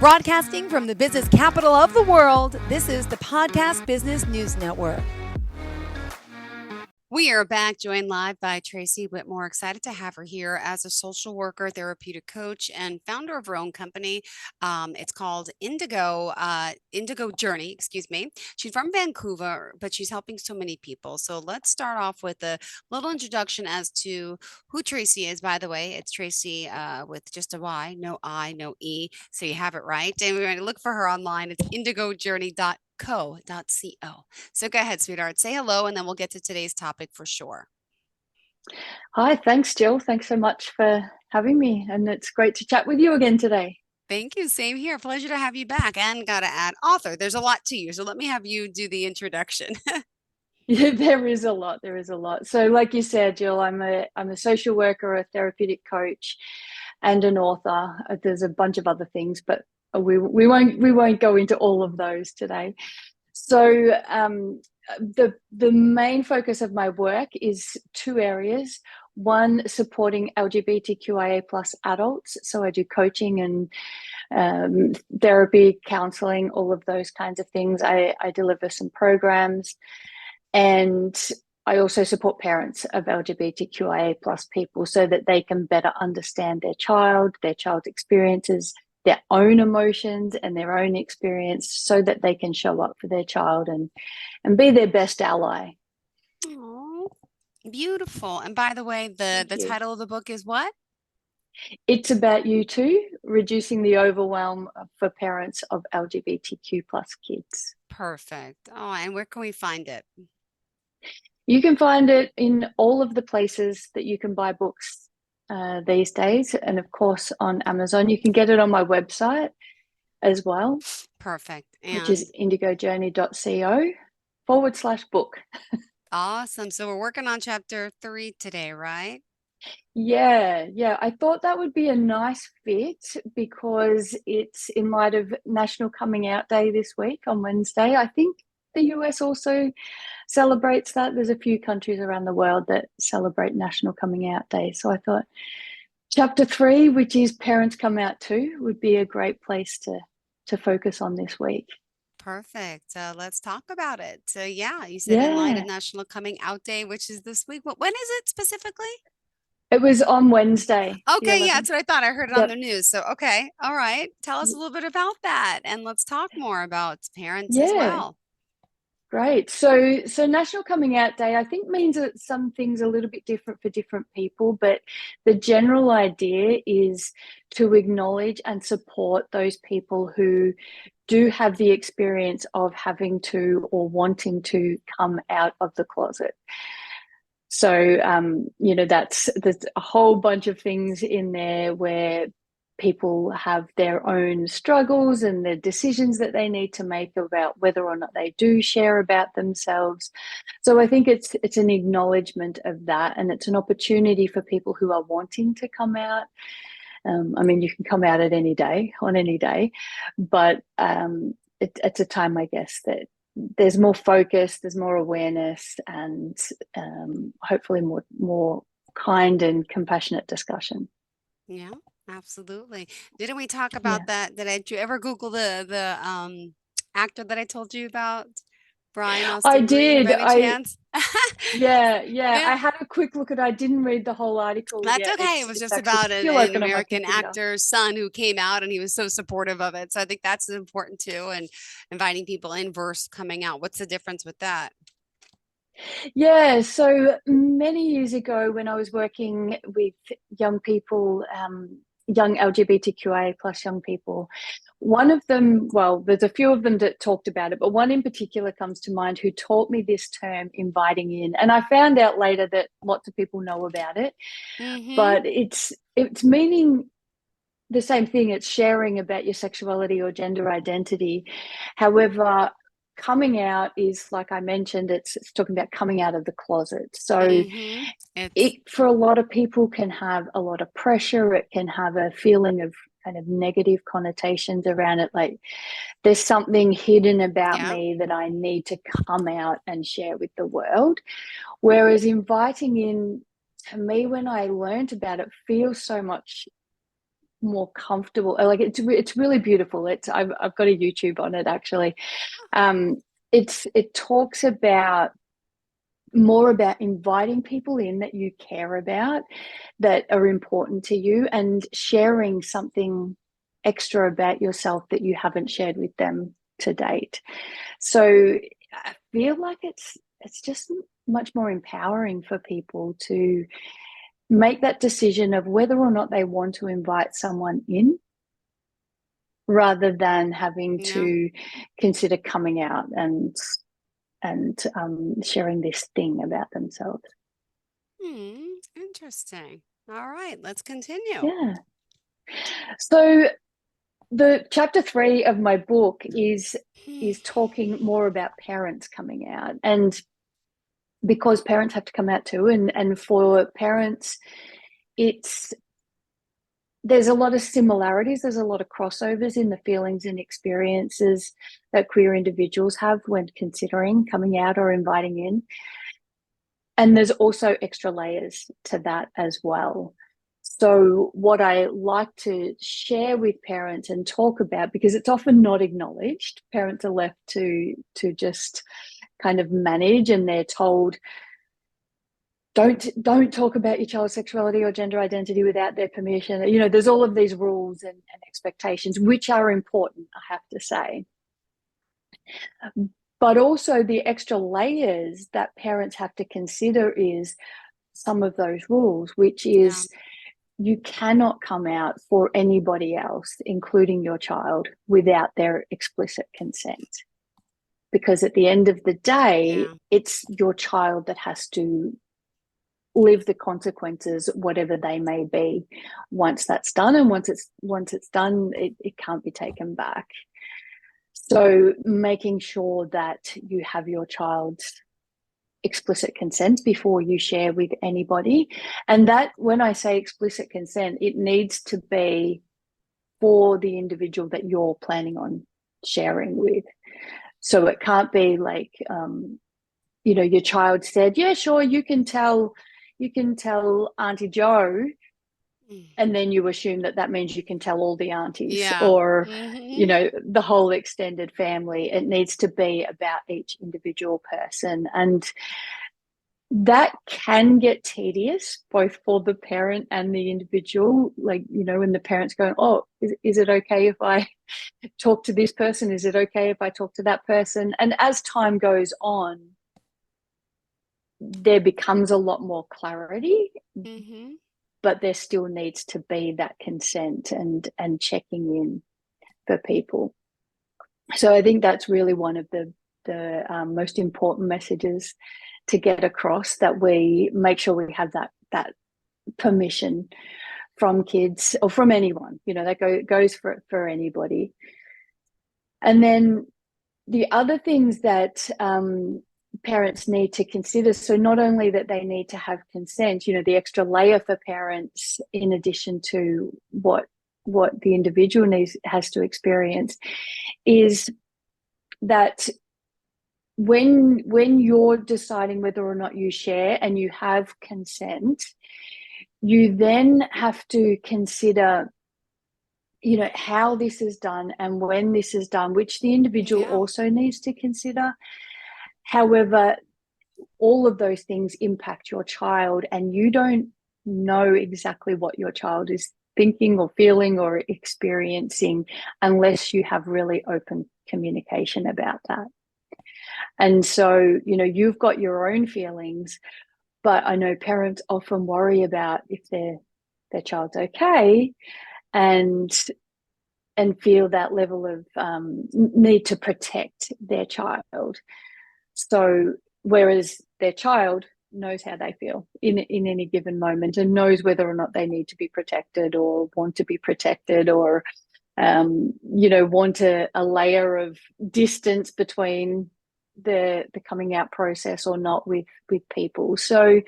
Broadcasting from the business capital of the world, this is the Podcast Business News Network. We are back, joined live by Tracy Whitmore. Excited to have her here as a social worker, therapeutic coach, and founder of her own company. It's called Indigo Journey, excuse me. She's from Vancouver, but she's helping so many people. So let's start off with a little introduction as to who Tracy is. By the way, it's Tracy with just a Y, no I, no E. So you have it right. And we're going to look for her online. It's indigojourney.co.co. So go ahead, sweetheart. Say hello, and then we'll get to today's topic for sure. Hi, thanks, Jill. Thanks so much for having me. And it's great to chat with you again today. Thank you. Same here. Pleasure to have you back. And got to add author. There's a lot to you. So let me have you do the introduction. Yeah, there is a lot. There is a lot. So like you said, Jill, I'm a social worker, a therapeutic coach, and an author. There's a bunch of other things, but we won't go into all of those today. So the main focus of my work is two areas. One, supporting LGBTQIA plus adults. So I do coaching and therapy, counseling, all of those kinds of things. I deliver some programs, and I also support parents of LGBTQIA plus people so that they can better understand their child's experiences, their own emotions and their own experience, so that they can show up for their child and be their best ally. Oh, beautiful. And by the way, the title of the book is what? It's about you too, reducing the overwhelm for parents of LGBTQ plus kids. Perfect. Oh, and where can we find it? You can find it in all of the places that you can buy books these days. And of course, on Amazon. You can get it on my website as well. Perfect. Which is indigojourney.co/book. Awesome. So we're working on chapter 3 today, right? Yeah. I thought that would be a nice fit because it's in light of National Coming Out Day this week on Wednesday. I think the US also celebrates that. There's a few countries around the world that celebrate National Coming Out Day. So I thought chapter 3, which is Parents Come Out Too, would be a great place to focus on this week. Perfect. Let's talk about it. So yeah, you said in light of National Coming Out Day, which is this week. When is it specifically? It was on Wednesday. Okay, yeah, that's what I thought. I heard it on the news. So, okay. All right. Tell us a little bit about that, and let's talk more about parents as well. Great. So National Coming Out Day, I think, means that some things are a little bit different for different people, but the general idea is to acknowledge and support those people who do have the experience of having to or wanting to come out of the closet. So, there's a whole bunch of things in there where people have their own struggles and the decisions that they need to make about whether or not they do share about themselves. So I think it's an acknowledgement of that, and it's an opportunity for people who are wanting to come out. You can come out at any day, on any day, but it's a time, I guess, that there's more focus, there's more awareness, and hopefully more kind and compassionate discussion. Yeah, absolutely. Didn't we talk about that? Did you ever Google the actor that I told you about? Brian Austin I did. Green, by any chance? Yeah. I had a quick look, and I didn't read the whole article. That's okay. It was just about an American actor's son who came out, and he was so supportive of it. So I think that's important too, and inviting people in versus coming out. What's the difference with that? Yeah, so many years ago when I was working with young people, young LGBTQIA plus young people, one of them, well, there's a few of them that talked about it, but one in particular comes to mind who taught me this term, inviting in. And I found out later that lots of people know about it, but it's meaning the same thing. It's sharing about your sexuality or gender identity. However, coming out is, like I mentioned, it's talking about coming out of the closet. So it, for a lot of people, can have a lot of pressure. It can have a feeling of kind of negative connotations around it, like there's something hidden about me that I need to come out and share with the world. Whereas inviting in, to me, when I learned about it, feels so much more comfortable. Like it's really beautiful. I've got a YouTube on it actually. It talks about more about inviting people in that you care about, that are important to you, and sharing something extra about yourself that you haven't shared with them to date. So I feel like it's just much more empowering for people to make that decision of whether or not they want to invite someone in, rather than having to consider coming out and sharing this thing about themselves. Interesting. All right, let's continue. Yeah. So the chapter 3 of my book is talking more about parents coming out, and because parents have to come out too, and for parents, there's a lot of similarities, there's a lot of crossovers in the feelings and experiences that queer individuals have when considering coming out or inviting in. And there's also extra layers to that as well. So what I like to share with parents and talk about, because it's often not acknowledged, parents are left to just kind of manage, and they're told, don't talk about your child's sexuality or gender identity without their permission. You know, there's all of these rules and expectations, which are important, I have to say. But also the extra layers that parents have to consider is some of those rules, which is you cannot come out for anybody else, including your child, without their explicit consent. Because at the end of the day, it's your child that has to live the consequences, whatever they may be, once that's done. And once it's done, it can't be taken back. So making sure that you have your child's explicit consent before you share with anybody. And that, when I say explicit consent, it needs to be for the individual that you're planning on sharing with. So it can't be like, your child said, yeah, sure, you can tell Auntie Jo, and then you assume that means you can tell all the aunties or, the whole extended family. It needs to be about each individual person. And that can get tedious, both for the parent and the individual. Like, when the parent's going, oh, is it okay if I talk to this person? Is it okay if I talk to that person? And as time goes on, there becomes a lot more clarity, but there still needs to be that consent and checking in for people. So I think that's really one of the most important messages to get across, that we make sure we have that permission from kids or from anyone, that goes for anybody. And then the other things that parents need to consider, so not only that they need to have consent, the extra layer for parents, in addition to what the individual has to experience, is that when you're deciding whether or not you share and you have consent, you then have to consider how this is done and when this is done, which the individual also needs to consider. However, all of those things impact your child, and you don't know exactly what your child is thinking or feeling or experiencing unless you have really open communication about that. And so, you've got your own feelings, but I know parents often worry about if their child's okay, and feel that level of need to protect their child. So whereas their child knows how they feel in any given moment, and knows whether or not they need to be protected or want to be protected, or want a layer of distance between the coming out process or not with people. So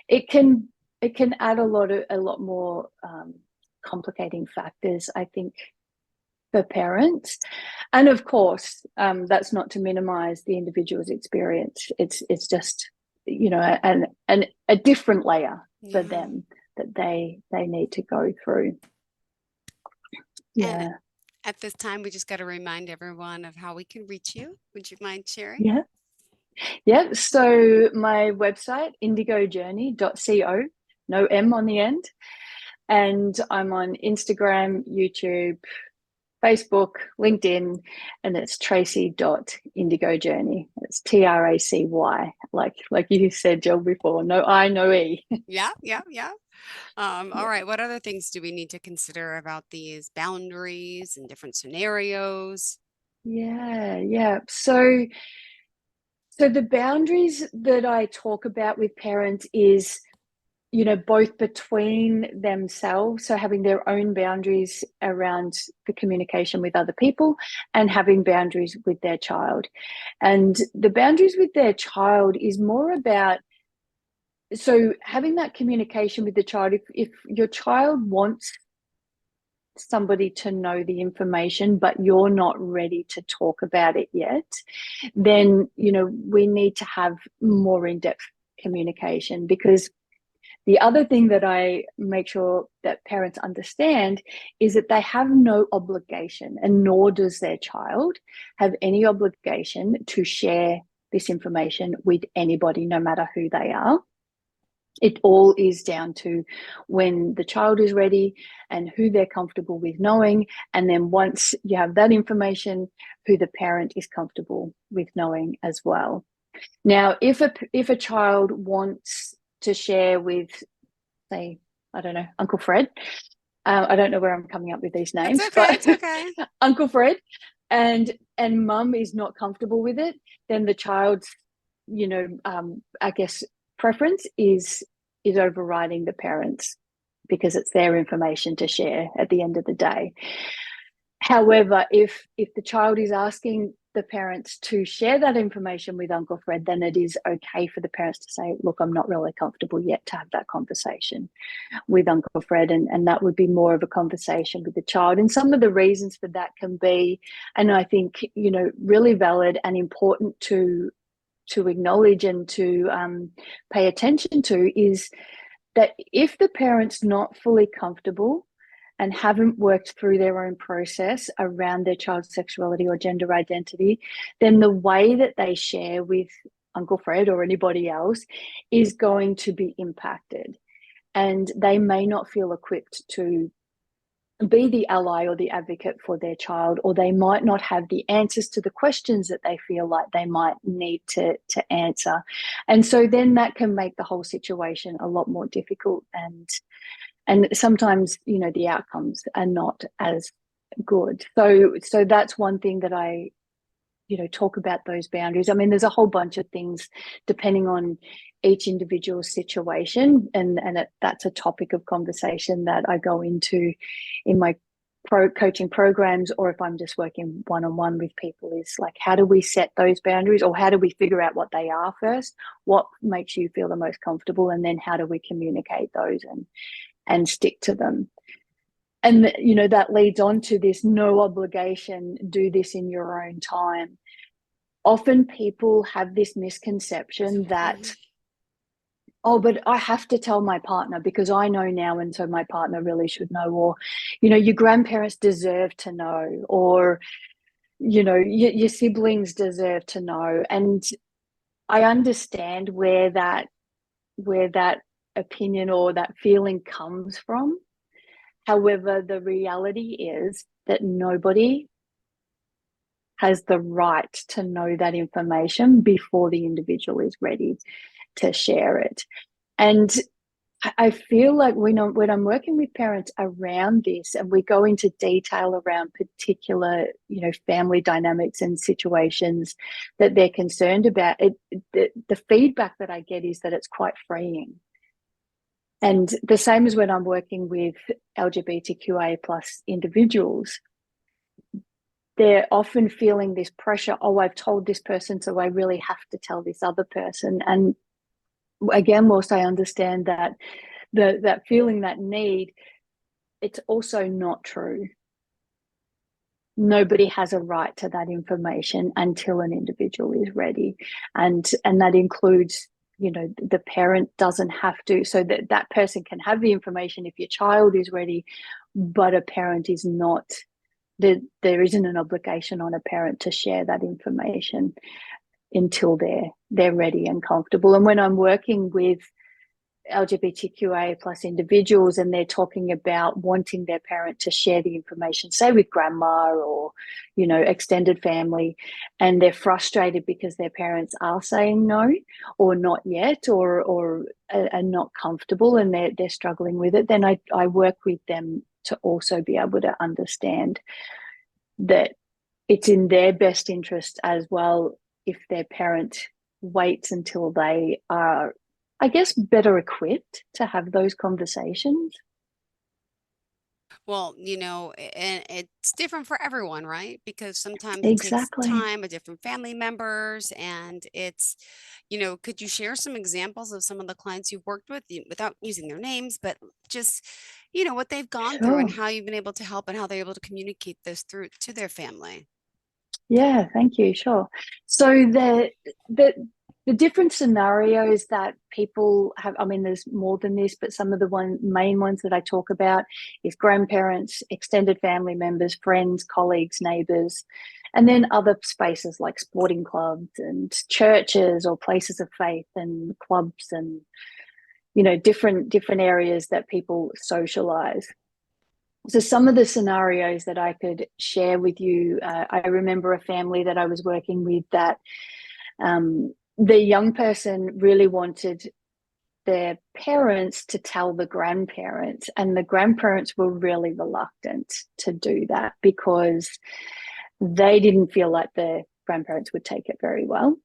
it can add a lot more complicating factors, I think, for parents. And of course, that's not to minimize the individual's experience. It's just, a different layer for them that they need to go through. And Yeah. at this time, we just got to remind everyone of how we can reach you. Would you mind sharing? Yeah. Yeah. So my website, indigojourney.co, no M on the end. And I'm on Instagram, YouTube, Facebook, LinkedIn, and it's tracy.indigojourney. It's Tracy, like you said, Jill, before. No I, no E. Yeah, yeah, yeah. All right. What other things do we need to consider about these boundaries and different scenarios? Yeah. So the boundaries that I talk about with parents is, both between themselves, so having their own boundaries around the communication with other people and having boundaries with their child. And the boundaries with their child is more about, so having that communication with the child, if your child wants somebody to know the information, but you're not ready to talk about it yet, then, we need to have more in-depth communication. Because the other thing that I make sure that parents understand is that they have no obligation, and nor does their child have any obligation to share this information with anybody, no matter who they are. It all is down to when the child is ready and who they're comfortable with knowing. And then once you have that information, who the parent is comfortable with knowing as well. Now, if a child wants to share with, say, I don't know, Uncle Fred, I don't know where I'm coming up with these That's names, okay. but It's okay. Uncle Fred, and mum is not comfortable with it, then the child's, I guess, preference is overriding the parents, because it's their information to share at the end of the day. However, if the child is asking the parents to share that information with Uncle Fred, then it is okay for the parents to say, look, I'm not really comfortable yet to have that conversation with Uncle Fred. And that would be more of a conversation with the child. And some of the reasons for that can be, and I think, really valid and important to acknowledge and to pay attention to, is that if the parent's not fully comfortable and haven't worked through their own process around their child's sexuality or gender identity, then the way that they share with Uncle Fred or anybody else is going to be impacted. And they may not feel equipped to be the ally or the advocate for their child, or they might not have the answers to the questions that they feel like they might need to answer. And so then that can make the whole situation a lot more difficult, and sometimes, the outcomes are not as good. So that's one thing that I, talk about, those boundaries. I mean, there's a whole bunch of things depending on each individual situation, and that's a topic of conversation that I go into in my coaching programs, or if I'm just working one-on-one with people, is like, how do we set those boundaries, or how do we figure out what they are first? What makes you feel the most comfortable, and then how do we communicate those and stick to them? And that leads on to this no obligation, do this in your own time. Often people have this misconception that, oh, but I have to tell my partner because I know now, and so my partner really should know, or, your grandparents deserve to know, or, your siblings deserve to know. And I understand where that opinion or that feeling comes from. However, the reality is that nobody has the right to know that information before the individual is ready to share it. And I feel like when I'm working with parents around this, and we go into detail around particular, family dynamics and situations that they're concerned about, the feedback that I get is that it's quite freeing. And the same as when I'm working with LGBTQA plus individuals, they're often feeling this pressure. Oh, I've told this person, so I really have to tell this other person. And again, whilst I understand that that feeling, that need, it's also not true. Nobody has a right to that information until an individual is ready. And that includes, the parent doesn't have to, so that person can have the information if your child is ready, but a parent is not, there isn't an obligation on a parent to share that information until they're ready and comfortable. And when I'm working with LGBTQIA plus individuals and they're talking about wanting their parent to share the information, say with grandma or, you know, extended family, and they're frustrated because their parents are saying no or not yet or are not comfortable and they're struggling with it, then I work with them to also be able to understand that it's in their best interest as well if their parent waits until they are, I guess, better equipped to have those conversations. Well, and it's different for everyone, right? Because sometimes it takes Exactly. time with different family members, and could you share some examples of some of the clients you've worked with without using their names, but just, what they've gone through and Sure. how you've been able to help and how they're able to communicate this through to their family? Yeah, thank you. Sure. So the the different scenarios that people have, I mean, there's more than this, but some of the main ones that I talk about is grandparents, extended family members, friends, colleagues, neighbors, and then other spaces like sporting clubs and churches or places of faith and clubs and, you know, different areas that people socialize. So some of the scenarios that I could share with you, I remember a family that I was working with that the young person really wanted their parents to tell the grandparents, and the grandparents were really reluctant to do that because they didn't feel like the grandparents would take it very well.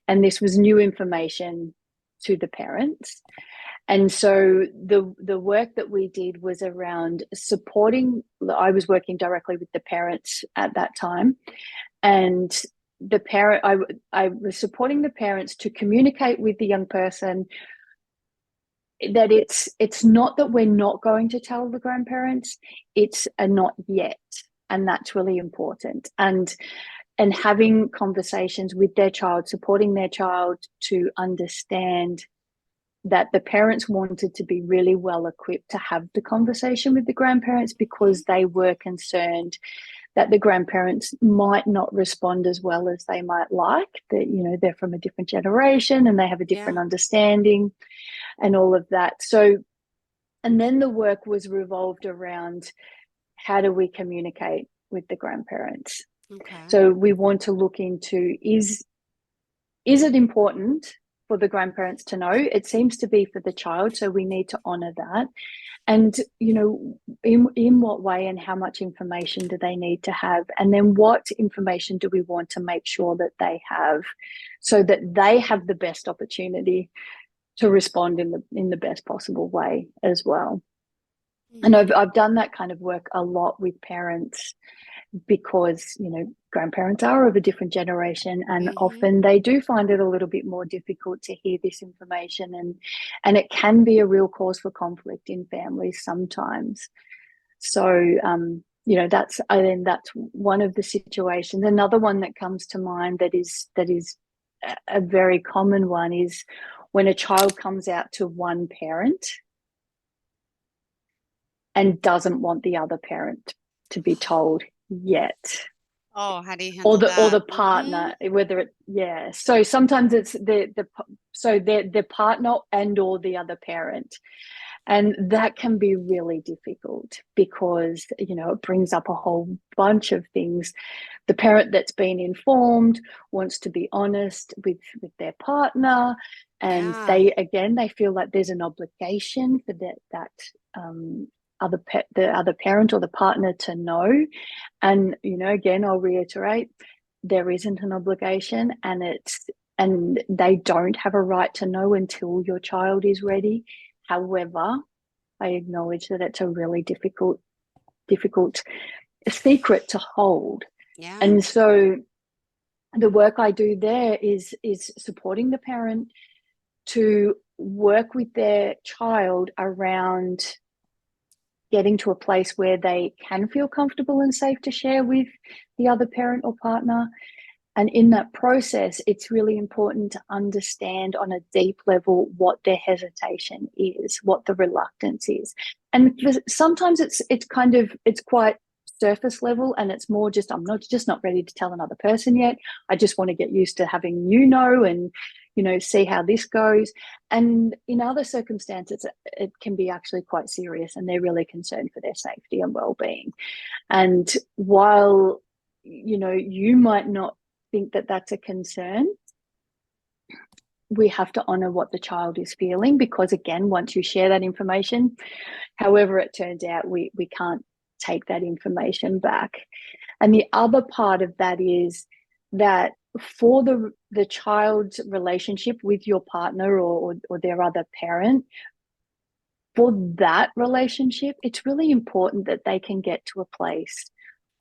And this was new information to the parents. And so the work that we did was around supporting. I was working directly with the parents at that time, and the parent I was supporting the parents to communicate with the young person that it's not that we're not going to tell the grandparents, it's a not yet, and that's really important. And having conversations with their child, supporting their child to understand that the parents wanted to be really well equipped to have the conversation with the grandparents because they were concerned that the grandparents might not respond as well as they might like, that, you know, they're from a different generation and they have a different Yeah. understanding and all of that. So, and then the work was revolved around how do we communicate with the grandparents? Okay. So we want to look into is it important for the grandparents to know? It seems to be for the child, so we need to honor that. And, you know, in what way and how much information do they need to have? And then what information do we want to make sure that they have so that they have the best opportunity to respond in the best possible way as well? And Mhm. I've done that kind of work a lot with parents because, you know, grandparents are of a different generation and Mhm. often they do find it a little bit more difficult to hear this information, and it can be a real cause for conflict in families sometimes. So you know, that's one of the situations. Another one that comes to mind that is a very common one is when a child comes out to one parent and doesn't want the other parent to be told yet, Oh, how do you or handle the that? partner, whether it, yeah, so sometimes it's the partner and or the other parent, and that can be really difficult because, you know, it brings up a whole bunch of things. The parent that's been informed wants to be honest with their partner, and Yeah. they feel like there's an obligation for that um, the other parent or the partner to know. And, you know, again, I'll reiterate, there isn't an obligation, and they don't have a right to know until your child is ready. However, I acknowledge that it's a really difficult secret to hold. Yeah. And so the work I do there is supporting the parent to work with their child around getting to a place where they can feel comfortable and safe to share with the other parent or partner, And in that process, it's really important to understand on a deep level what their hesitation is, what the reluctance is. And sometimes it's quite surface level, and it's more just, I'm not ready to tell another person yet. I just want to get used to having and see how this goes. And in other circumstances, it can be actually quite serious, and they're really concerned for their safety and well-being. And while you might not think that that's a concern, we have to honor what the child is feeling, because again, once you share that information, however it turns out, we can't take that information back. And the other part of that is that for the child's relationship with your partner or their other parent, for that relationship, it's really important that they can get to a place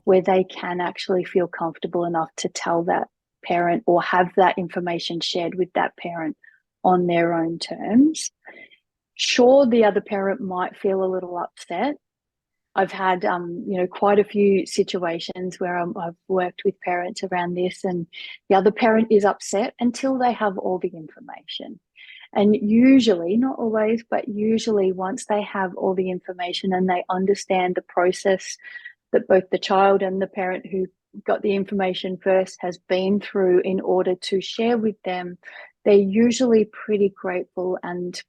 where they can actually feel comfortable enough to tell that parent or have that information shared with that parent on their own terms. Sure, the other parent might feel a little upset. I've had, quite a few situations where I've worked with parents around this, and the other parent is upset until they have all the information. And usually, not always, but usually once they have all the information and they understand the process that both the child and the parent who got the information first has been through in order to share with them, they're usually pretty grateful and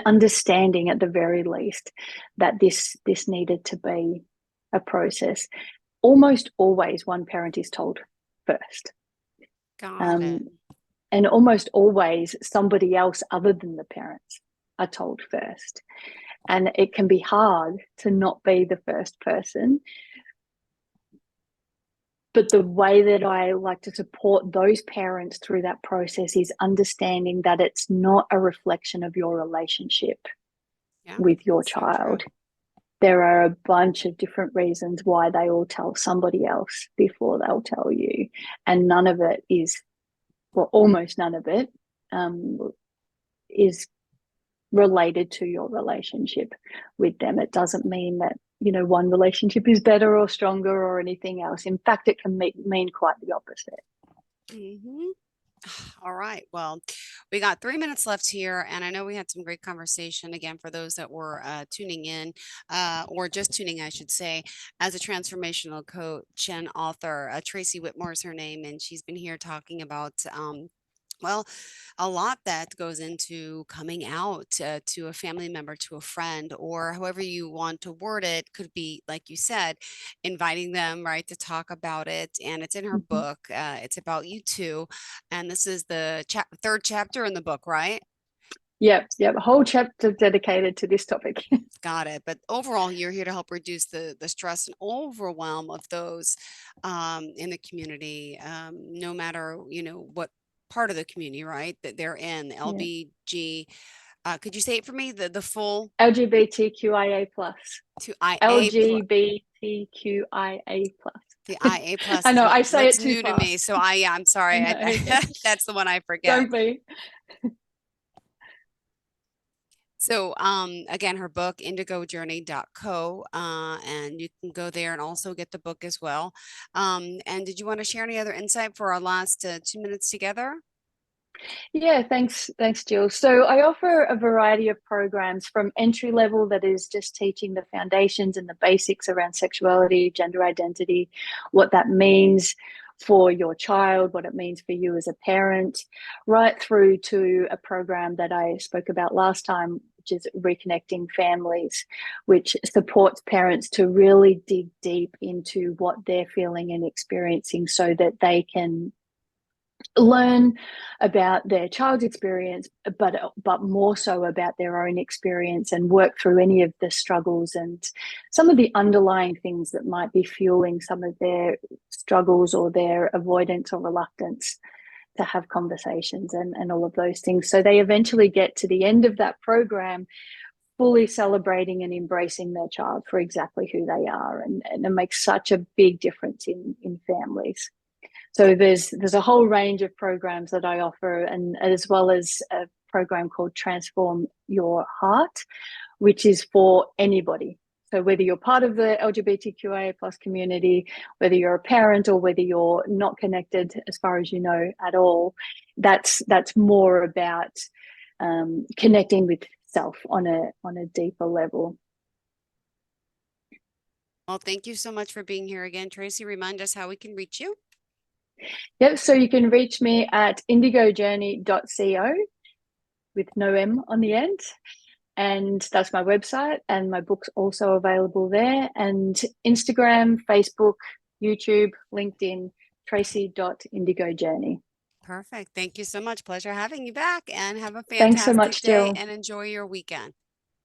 understanding, at the very least, that this needed to be a process. Almost always one parent is told first. Got it. And almost always somebody else other than the parents are told first. And it can be hard to not be the first person. But the way that I like to support those parents through that process is understanding that it's not a reflection of your relationship with your child. There are a bunch of different reasons why they all tell somebody else before they'll tell you. And none of it is, well, almost none of it is related to your relationship with them. It doesn't mean that one relationship is better or stronger or anything else. In fact, it can mean quite the opposite. Mm-hmm. All right. Well, we got 3 minutes left here, and I know we had some great conversation. Again, for those that were tuning in, or just tuning, I should say, as a transformational coach and author, Tracy Whitmore is her name, and she's been here talking about well, a lot that goes into coming out to a family member, to a friend, or however you want to word it. Could be, like you said, inviting them, right, to talk about it. And it's in her book. It's about you too. And this is the third chapter in the book, right? Yep. A whole chapter dedicated to this topic. Got it. But overall, you're here to help reduce the stress and overwhelm of those in the community, no matter, what part of the community, right, that they're in, the LBG. Could you say it for me? The full LGBTQIA plus. To IA LGBTQIA plus. The IA plus. I know I say it too new fast. To me, so I'm sorry. That's the one I forget. Don't be. So again, her book, indigojourney.co, and you can go there and also get the book as well. And did you want to share any other insight for our last 2 minutes together? Yeah, thanks, Jill. So I offer a variety of programs, from entry level, that is just teaching the foundations and the basics around sexuality, gender identity, what that means for your child, what it means for you as a parent, right through to a program that I spoke about last time, which is Reconnecting Families, which supports parents to really dig deep into what they're feeling and experiencing so that they can learn about their child's experience, but more so about their own experience, and work through any of the struggles and some of the underlying things that might be fueling some of their struggles or their avoidance or reluctance to have conversations and all of those things. So they eventually get to the end of that program fully celebrating and embracing their child for exactly who they are. And it makes such a big difference in families. So there's a whole range of programs that I offer, and as well as a program called Transform Your Heart, which is for anybody. So whether you're part of the LGBTQIA plus community, whether you're a parent or whether you're not connected as far as you know at all, that's more about connecting with self on a deeper level. Well, thank you so much for being here again, Tracy. Remind us how we can reach you. Yep, so you can reach me at indigojourney.co with no M on the end. And that's my website, and my book's also available there. And Instagram, Facebook, YouTube, LinkedIn, tracy.indigojourney. Perfect. Thank you so much. Pleasure having you back, and have a Thanks so fantastic much, day Jill. and enjoy your weekend.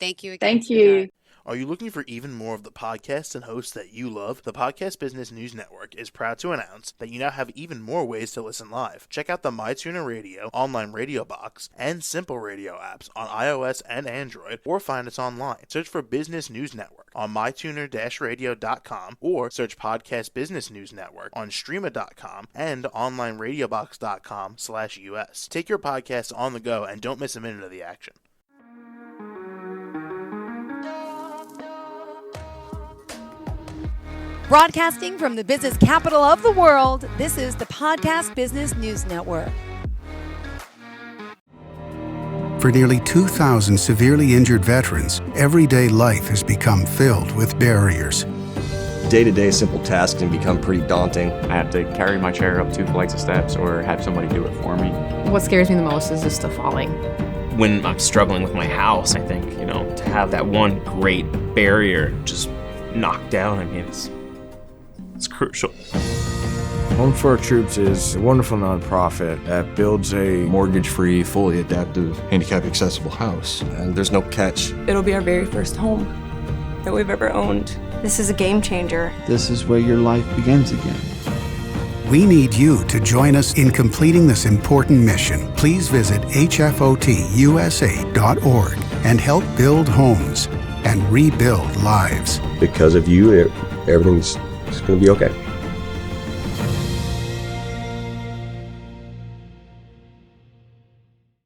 Thank you again. Thank you. Are you looking for even more of the podcasts and hosts that you love? The Podcast Business News Network is proud to announce that you now have even more ways to listen live. Check out the MyTuner Radio, online radio box, and Simple Radio apps on iOS and Android, or find us online. Search for Business News Network on mytuner-radio.com, or search Podcast Business News Network on streama.com and onlineradiobox.com/US. Take your podcast on the go and don't miss a minute of the action. Broadcasting from the business capital of the world, this is the Podcast Business News Network. For nearly 2,000 severely injured veterans, everyday life has become filled with barriers. Day-to-day simple tasks can become pretty daunting. I have to carry my chair up 2 flights of steps or have somebody do it for me. What scares me the most is just the falling. When I'm struggling with my house, I think, to have that one great barrier just knocked down, it's crucial. Home for Our Troops is a wonderful nonprofit that builds a mortgage-free, fully adaptive, handicap-accessible house. And there's no catch. It'll be our very first home that we've ever owned. This is a game changer. This is where your life begins again. We need you to join us in completing this important mission. Please visit hfotusa.org and help build homes and rebuild lives. Because of you, everything's going to be okay.